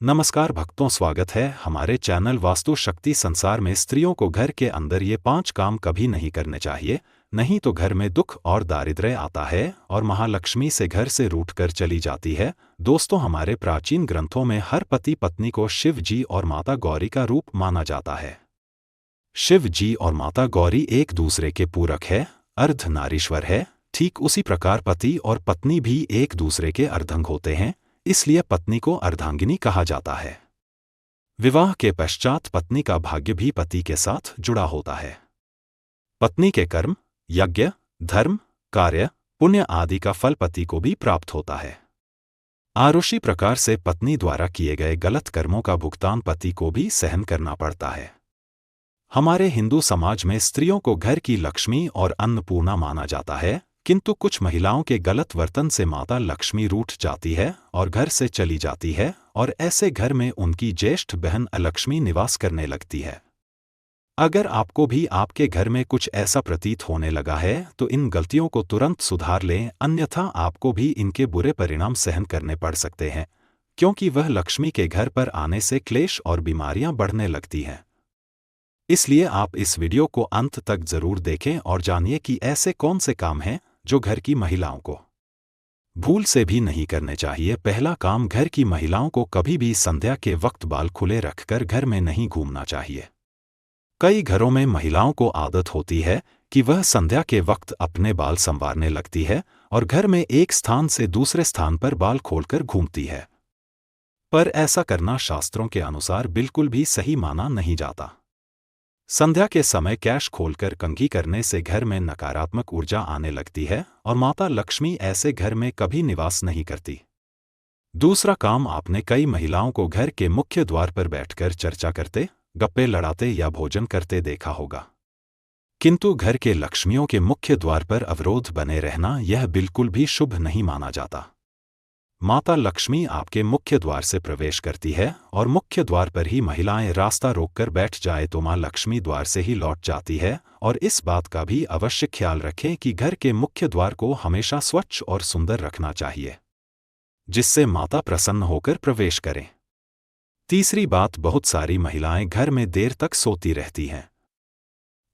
नमस्कार भक्तों, स्वागत है हमारे चैनल वास्तु शक्ति संसार में। स्त्रियों को घर के अंदर ये 5 काम कभी नहीं करने चाहिए, नहीं तो घर में दुख और दारिद्र्य आता है और महालक्ष्मी से घर से रूठकर चली जाती है। दोस्तों, हमारे प्राचीन ग्रंथों में हर पति पत्नी को शिव जी और माता गौरी का रूप माना जाता है। शिव जी और माता गौरी एक दूसरे के पूरक है, अर्धनारीश्वर है। ठीक उसी प्रकार पति और पत्नी भी एक दूसरे के अर्धांग होते हैं, इसलिए पत्नी को अर्धांगिनी कहा जाता है। विवाह के पश्चात पत्नी का भाग्य भी पति के साथ जुड़ा होता है। पत्नी के कर्म, यज्ञ, धर्म, कार्य, पुण्य आदि का फल पति को भी प्राप्त होता है। आरुषि प्रकार से पत्नी द्वारा किए गए गलत कर्मों का भुगतान पति को भी सहन करना पड़ता है। हमारे हिंदू समाज में स्त्रियों को घर की लक्ष्मी और अन्नपूर्णा माना जाता है, किंतु कुछ महिलाओं के गलत वर्तन से माता लक्ष्मी रूठ जाती है और घर से चली जाती है, और ऐसे घर में उनकी ज्येष्ठ बहन अलक्ष्मी निवास करने लगती है। अगर आपको भी आपके घर में कुछ ऐसा प्रतीत होने लगा है तो इन गलतियों को तुरंत सुधार लें, अन्यथा आपको भी इनके बुरे परिणाम सहन करने पड़ सकते हैं, क्योंकि वह लक्ष्मी के घर पर आने से क्लेश और बीमारियां बढ़ने लगती हैं। इसलिए आप इस वीडियो को अंत तक जरूर देखें और जानिए कि ऐसे कौन से काम हैं जो घर की महिलाओं को भूल से भी नहीं करने चाहिए। पहला काम, घर की महिलाओं को कभी भी संध्या के वक्त बाल खुले रखकर घर में नहीं घूमना चाहिए। कई घरों में महिलाओं को आदत होती है कि वह संध्या के वक्त अपने बाल संवारने लगती है और घर में एक स्थान से दूसरे स्थान पर बाल खोलकर घूमती है, पर ऐसा करना शास्त्रों के अनुसार बिल्कुल भी सही माना नहीं जाता। संध्या के समय कैश खोलकर कंघी करने से घर में नकारात्मक ऊर्जा आने लगती है और माता लक्ष्मी ऐसे घर में कभी निवास नहीं करती। दूसरा काम, आपने कई महिलाओं को घर के मुख्य द्वार पर बैठकर चर्चा करते, गप्पे लड़ाते या भोजन करते देखा होगा, किंतु घर के लक्ष्मियों के मुख्य द्वार पर अवरोध बने रहना यह बिल्कुल भी शुभ नहीं माना जाता। माता लक्ष्मी आपके मुख्य द्वार से प्रवेश करती है और मुख्य द्वार पर ही महिलाएं रास्ता रोककर बैठ जाए तो मां लक्ष्मी द्वार से ही लौट जाती है। और इस बात का भी अवश्य ख्याल रखें कि घर के मुख्य द्वार को हमेशा स्वच्छ और सुंदर रखना चाहिए, जिससे माता प्रसन्न होकर प्रवेश करें। तीसरी बात, बहुत सारी महिलाएं घर में देर तक सोती रहती हैं।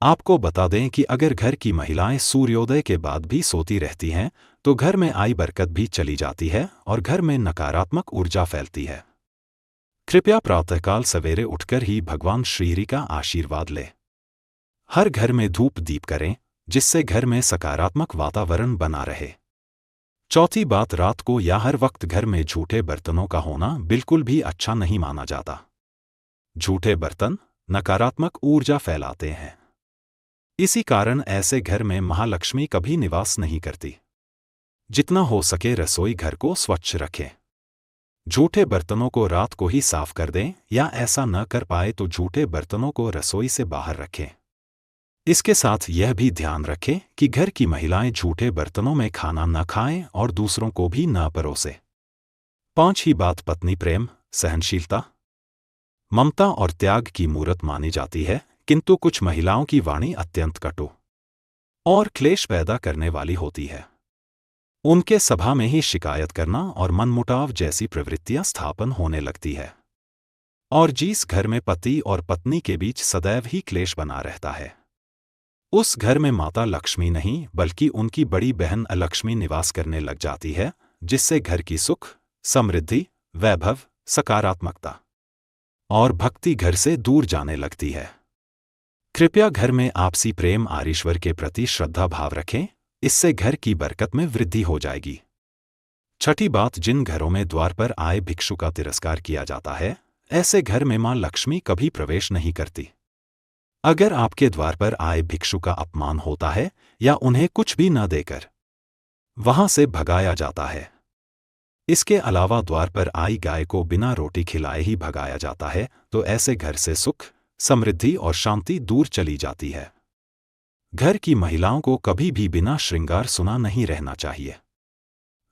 आपको बता दें कि अगर घर की महिलाएं सूर्योदय के बाद भी सोती रहती हैं तो घर में आई बरकत भी चली जाती है और घर में नकारात्मक ऊर्जा फैलती है। कृपया प्रातःकाल सवेरे उठकर ही भगवान श्रीहरि का आशीर्वाद लें। हर घर में धूप दीप करें, जिससे घर में सकारात्मक वातावरण बना रहे। चौथी बात, रात को या हर वक्त घर में झूठे बर्तनों का होना बिल्कुल भी अच्छा नहीं माना जाता। झूठे बर्तन नकारात्मक ऊर्जा फैलाते हैं, इसी कारण ऐसे घर में महालक्ष्मी कभी निवास नहीं करती। जितना हो सके रसोई घर को स्वच्छ रखें। झूठे बर्तनों को रात को ही साफ कर दें, या ऐसा न कर पाए तो झूठे बर्तनों को रसोई से बाहर रखें। इसके साथ यह भी ध्यान रखें कि घर की महिलाएं झूठे बर्तनों में खाना न खाएं और दूसरों को भी न परोसें। पांचवी बात, पत्नी प्रेम, सहनशीलता, ममता और त्याग की मूरत मानी जाती है, किंतु कुछ महिलाओं की वाणी अत्यंत कटु और क्लेश पैदा करने वाली होती है। उनके सभा में ही शिकायत करना और मनमुटाव जैसी प्रवृत्तियां स्थापन होने लगती है, और जिस घर में पति और पत्नी के बीच सदैव ही क्लेश बना रहता है, उस घर में माता लक्ष्मी नहीं बल्कि उनकी बड़ी बहन अलक्ष्मी निवास करने लग जाती है, जिससे घर की सुख, समृद्धि, वैभव, सकारात्मकता और भक्ति घर से दूर जाने लगती है। कृपया घर में आपसी प्रेम और ईश्वर के प्रति श्रद्धा भाव रखें, इससे घर की बरकत में वृद्धि हो जाएगी। छठी बात, जिन घरों में द्वार पर आए भिक्षु का तिरस्कार किया जाता है, ऐसे घर में मां लक्ष्मी कभी प्रवेश नहीं करती। अगर आपके द्वार पर आए भिक्षु का अपमान होता है या उन्हें कुछ भी न देकर वहां से भगाया जाता है, इसके अलावा द्वार पर आई गाय को बिना रोटी खिलाए ही भगाया जाता है, तो ऐसे घर से सुख, समृद्धि और शांति दूर चली जाती है। घर की महिलाओं को कभी भी बिना श्रृंगार सुना नहीं रहना चाहिए।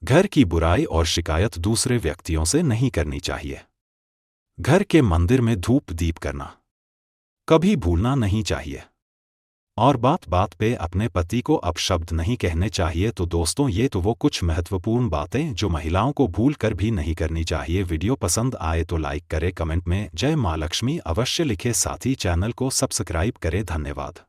घर की बुराई और शिकायत दूसरे व्यक्तियों से नहीं करनी चाहिए। घर के मंदिर में धूप दीप करना कभी भूलना नहीं चाहिए। और बात बात पे अपने पति को अपशब्द नहीं कहने चाहिए। तो दोस्तों, ये तो वो कुछ महत्वपूर्ण बातें जो महिलाओं को भूल कर भी नहीं करनी चाहिए। वीडियो पसंद आए तो लाइक करें, कमेंट में जय मां लक्ष्मी अवश्य लिखे, साथ ही चैनल को सब्सक्राइब करें। धन्यवाद।